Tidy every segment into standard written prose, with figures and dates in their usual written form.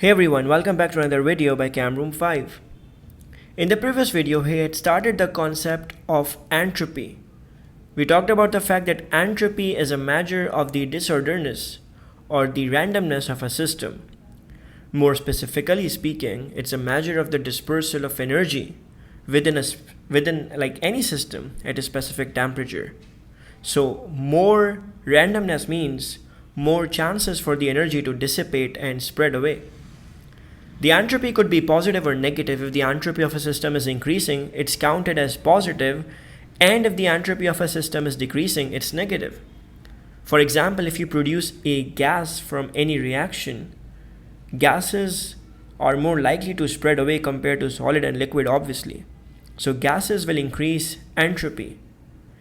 Hey everyone, welcome back to another video by Camroom 5. In the previous video, we had started the concept of entropy. We talked about the fact that entropy is a measure of the disorderness or the randomness of a system. More specifically speaking, it's a measure of the dispersal of energy within any system at a specific temperature. So more randomness means more chances for the energy to dissipate and spread away. The entropy could be positive or negative. If the entropy of a system is increasing, it's counted as positive, and if the entropy of a system is decreasing, it's negative. For example, if you produce a gas from any reaction, gases are more likely to spread away compared to solid and liquid, obviously. So gases will increase entropy.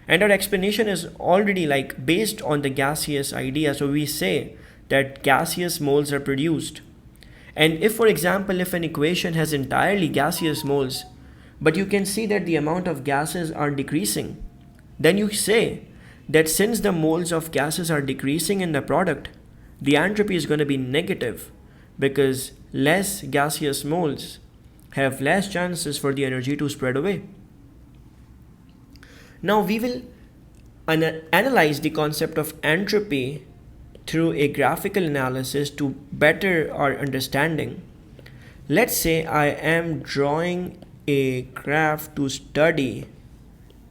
And our explanation is already based on the gaseous idea. So we say that gaseous moles are produced. And if, for example, if an equation has entirely gaseous moles, but you can see that the amount of gases are decreasing, then you say that since the moles of gases are decreasing in the product, the entropy is going to be negative because less gaseous moles have less chances for the energy to spread away. Now we will analyze the concept of entropy through a graphical analysis to better our understanding. Let's say I am drawing a graph to study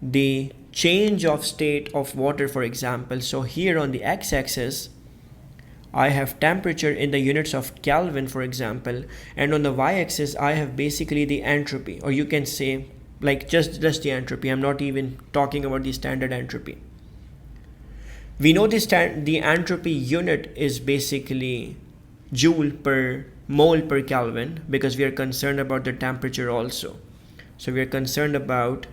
the change of state of water, for example. So here on the x-axis, I have temperature in the units of Kelvin, for example, and on the y-axis, I have basically the entropy, or you can say just the entropy. I'm not even talking about the standard entropy. We know the entropy unit is basically joule per mole per Kelvin because we are concerned about the temperature also. So we are concerned about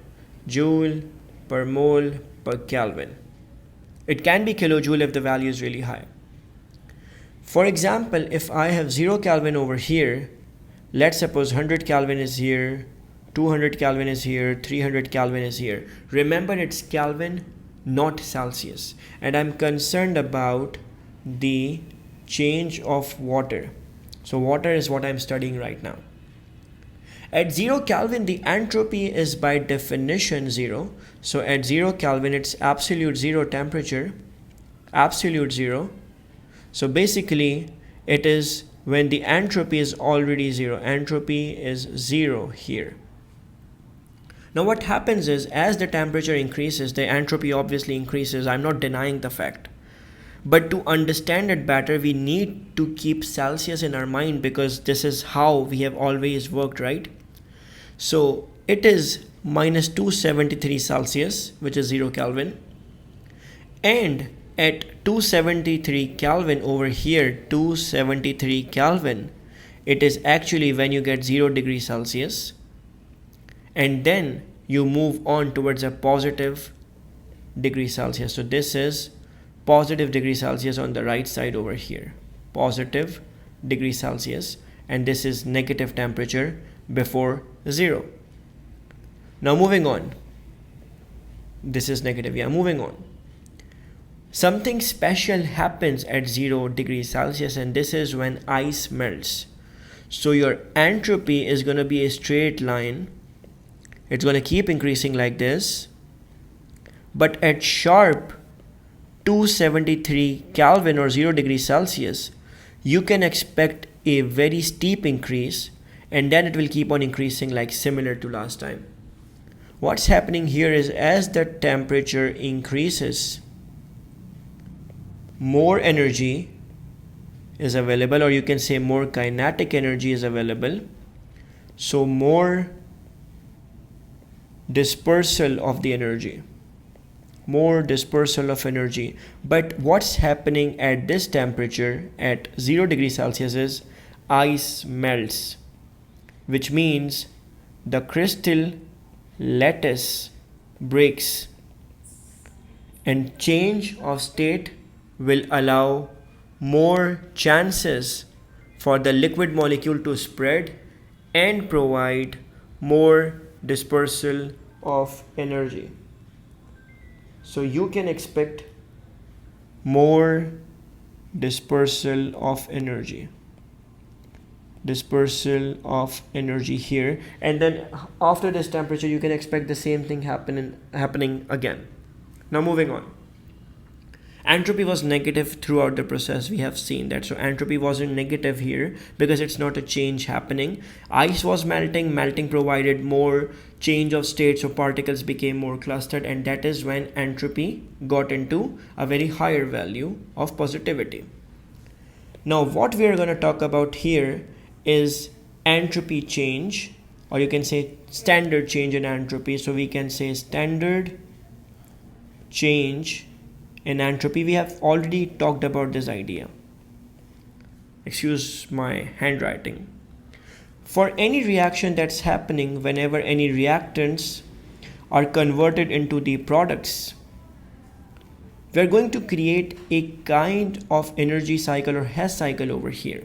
joule per mole per Kelvin. It can be kilojoule if the value is really high. For example, if I have 0 Kelvin over here, let's suppose 100 Kelvin is here, 200 Kelvin is here, 300 Kelvin is here. Remember, it's Kelvin, not Celsius, and I'm concerned about the change of water. So water is what I'm studying right now. At 0 Kelvin, the entropy is by definition 0. So at 0 Kelvin, it's absolute zero temperature, absolute zero. So basically, it is when the entropy is already 0. Entropy is 0 here. Now what happens is, as the temperature increases, the entropy obviously increases. I'm not denying the fact. But to understand it better, we need to keep Celsius in our mind because this is how we have always worked, right? So it is minus 273 Celsius, which is 0 Kelvin. And at 273 Kelvin over here, 273 Kelvin, it is actually when you get 0 degrees Celsius. And then you move on towards a positive degree Celsius. So this is positive degree Celsius on the right side over here. Positive degree Celsius. And this is negative temperature before 0. Now moving on. This is negative. Yeah, moving on. Something special happens at 0 degrees Celsius, and this is when ice melts. So your entropy is going to be a straight line. It's going to keep increasing like this. But at sharp 273 Kelvin or 0 degrees Celsius, you can expect a very steep increase, and then it will keep on increasing like similar to last time. What's happening here is, as the temperature increases, more energy is available, or you can say more kinetic energy is available. So more dispersal of the energy, more dispersal of energy. But what's happening at this temperature at 0 degrees Celsius is ice melts, which means the crystal lattice breaks, and change of state will allow more chances for the liquid molecule to spread and provide more dispersal of energy. So you can expect more dispersal of energy. dispersal of energy here, and then after this temperature you can expect the same thing happening again. Now moving on. Entropy was negative throughout the process, we have seen that. So entropy wasn't negative here because it's not a change happening. Ice was melting provided more change of state, so particles became more clustered, and that is when entropy got into a very higher value of positivity. Now what we are going to talk about here is entropy change, or you can say standard change in entropy. So we can say standard change in entropy. We have already talked about this idea. Excuse my handwriting. For any reaction that's happening whenever any reactants are converted into the products, we're going to create a kind of energy cycle or Hess cycle over here.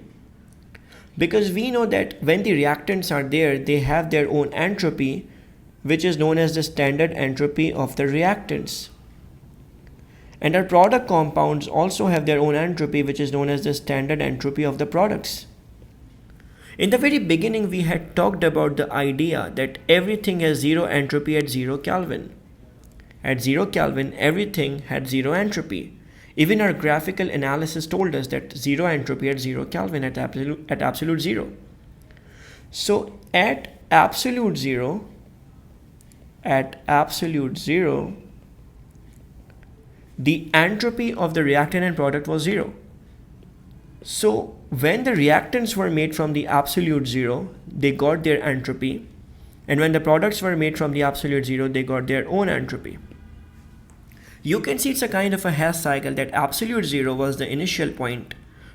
Because we know that when the reactants are there, they have their own entropy, which is known as the standard entropy of the reactants. And our product compounds also have their own entropy, which is known as the standard entropy of the products. In the very beginning, we had talked about the idea that everything has zero entropy at 0 Kelvin. At 0 Kelvin, everything had zero entropy. Even our graphical analysis told us that zero entropy at 0 Kelvin at absolute zero. So at absolute zero, the entropy of the reactant and product was zero. So when the reactants were made from the absolute zero, they got their entropy. And when the products were made from the absolute zero, they got their own entropy. You can see it's a kind of a Hess cycle that absolute zero was the initial point.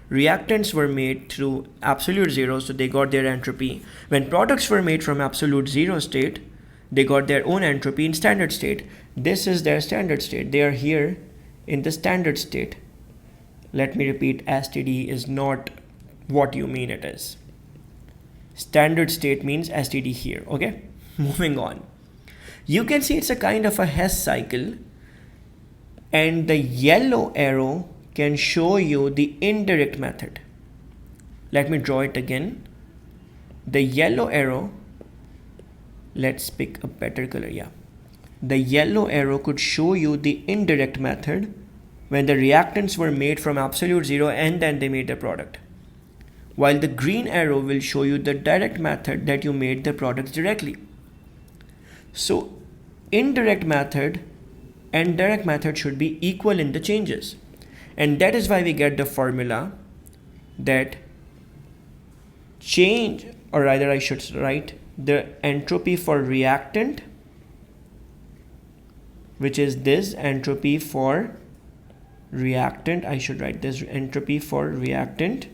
Reactants were made through absolute zero, so they got their entropy. When products were made from absolute zero state, they got their own entropy in standard state. This is their standard state. They are here in the standard state. Let me repeat, STD is not what you mean it is. Standard state means STD here, okay? Moving on. You can see it's a kind of a Hess cycle, and the yellow arrow can show you the indirect method. Let me draw it again. The yellow arrow, let's pick a better color, yeah. The yellow arrow could show you the indirect method when the reactants were made from absolute zero and then they made the product. While the green arrow will show you the direct method that you made the products directly. So indirect method and direct method should be equal in the changes. And that is why we get the formula that change, or rather I should write the entropy for reactant, which is this entropy for reactant. I should write this entropy for reactant,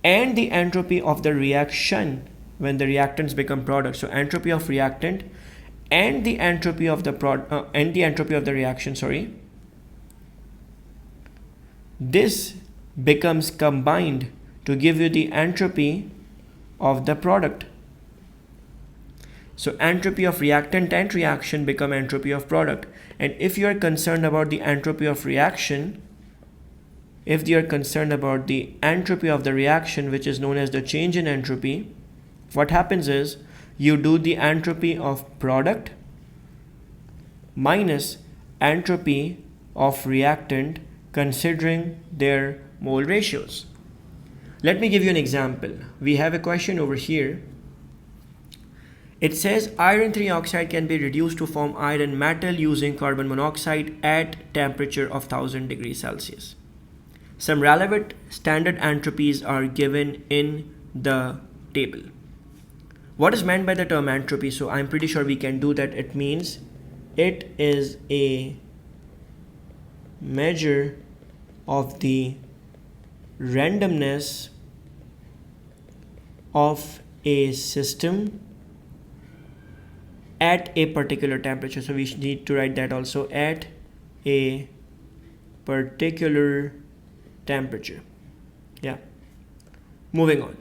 and the entropy of the reaction when the reactants become products. So entropy of reactant and the entropy of the reaction, sorry. This becomes combined to give you the entropy of the product. So entropy of reactant and reaction become entropy of product. And if you are concerned about the entropy of reaction, if you are concerned about the entropy of the reaction, which is known as the change in entropy, what happens is you do the entropy of product minus entropy of reactant considering their mole ratios. Let me give you an example. We have a question over here. It says iron 3 oxide can be reduced to form iron metal using carbon monoxide at temperature of 1000 degrees Celsius. Some relevant standard entropies are given in the table. What is meant by the term entropy? So I'm pretty sure we can do that. It means it is a measure of the randomness of a system at a particular temperature. So we need to write that also, at a particular temperature. Yeah. Moving on.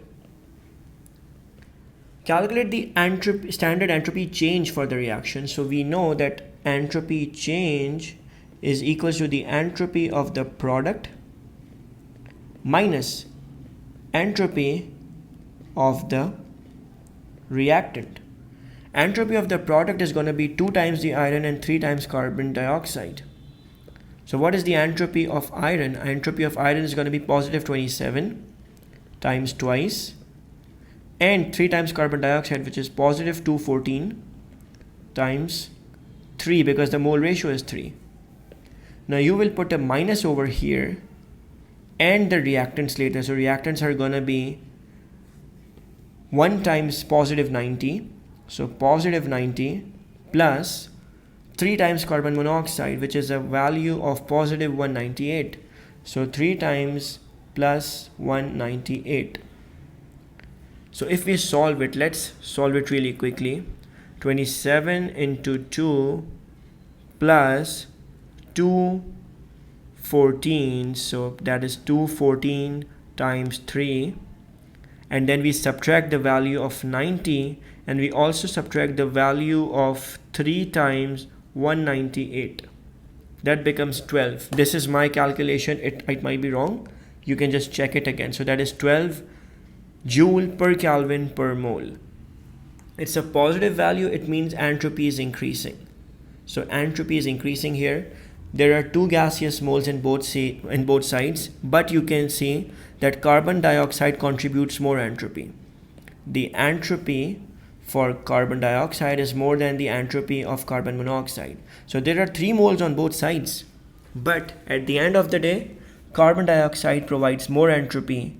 Calculate the standard entropy change for the reaction. So we know that entropy change is equals to the entropy of the product minus entropy of the reactant. Entropy of the product is going to be 2 times the iron and 3 times carbon dioxide. So what is the entropy of iron? Entropy of iron is going to be positive 27 times twice, and 3 times carbon dioxide, which is positive 214 times 3, because the mole ratio is 3. Now you will put a minus over here and the reactants later. So reactants are going to be 1 times positive 90. So positive 90 plus 3 times carbon monoxide, which is a value of positive 198. So 3 times plus 198. So if we solve it, let's solve it really quickly. 27 into 2 plus 214, so that is 214 times 3, and then we subtract the value of 90, and we also subtract the value of 3 times 198. That becomes 12. This is my calculation. It might be wrong. You can just check it again. So that is 12 joule per Kelvin per mole. It's a positive value. It means entropy is increasing. So entropy is increasing here. There are 2 gaseous moles in both sides, but you can see that carbon dioxide contributes more entropy. The entropy for carbon dioxide is more than the entropy of carbon monoxide. So there are 3 moles on both sides, but at the end of the day, carbon dioxide provides more entropy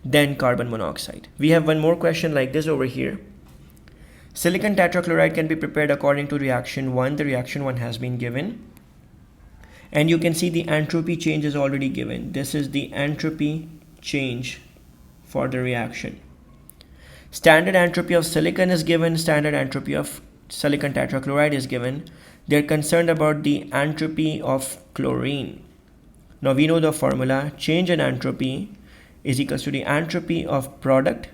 than carbon monoxide. We have one more question like this over here. Silicon tetrachloride can be prepared according to reaction 1. The reaction 1 has been given. And you can see the entropy change is already given. This is the entropy change for the reaction. Standard entropy of silicon is given. Standard entropy of silicon tetrachloride is given. They're concerned about the entropy of chlorine. Now we know the formula. Change in entropy is equals to the entropy of product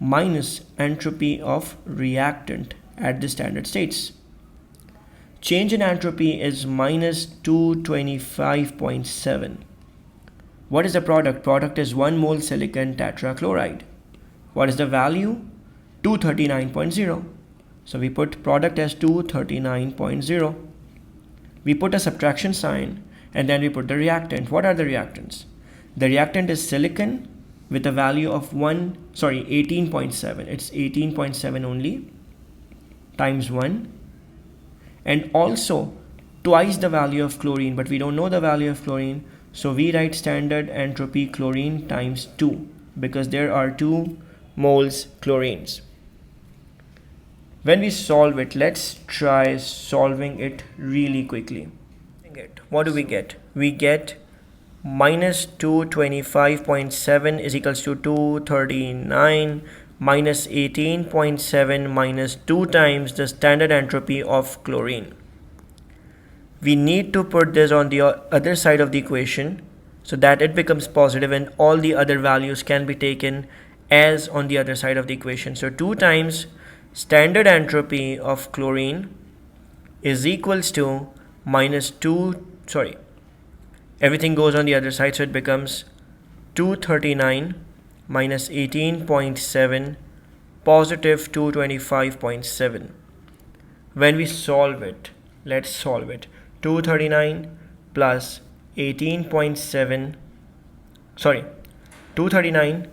minus entropy of reactant at the standard states. Change in entropy is minus 225.7. What is the product? Product is 1 mole silicon tetrachloride. What is the value? 239.0. So we put product as 239.0. We put a subtraction sign and then we put the reactant. What are the reactants? The reactant is silicon with a value of 18.7. It's 18.7 only times 1. And also twice the value of chlorine, but we don't know the value of chlorine, so we write standard entropy chlorine times 2, because there are 2 moles chlorines. When we solve it, let's try solving it really quickly. What do we get? We get minus 225.7 is equals to 239 minus 18.7 minus 2 times the standard entropy of chlorine. We need to put this on the other side of the equation so that it becomes positive and all the other values can be taken as on the other side of the equation. So 2 times standard entropy of chlorine is equals to minus everything goes on the other side, so it becomes 239 minus 18.7 positive 225.7. When we solve it, let's solve it. 239 plus 18.7, 239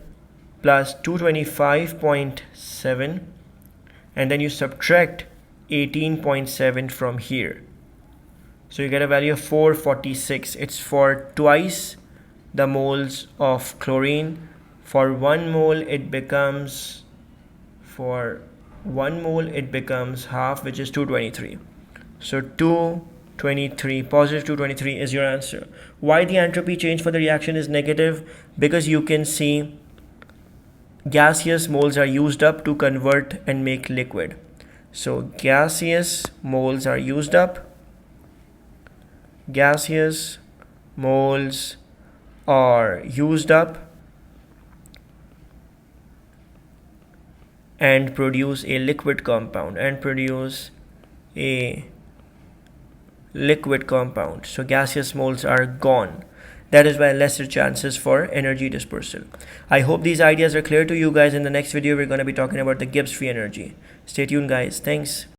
plus 225.7, and then you subtract 18.7 from here. So you get a value of 446. It's for twice the moles of chlorine. For 1 mole it becomes half, which is 223. So 223, positive 223 is your answer. Why the entropy change for the reaction is negative? Because you can see gaseous moles are used up to convert and make liquid. So gaseous moles are used up. Gaseous moles are used up and produce a liquid compound So gaseous moles are gone. That is why lesser chances for energy dispersal. I hope these ideas are clear to you guys. In the next video, we're going to be talking about the Gibbs free energy. Stay tuned, guys. Thanks.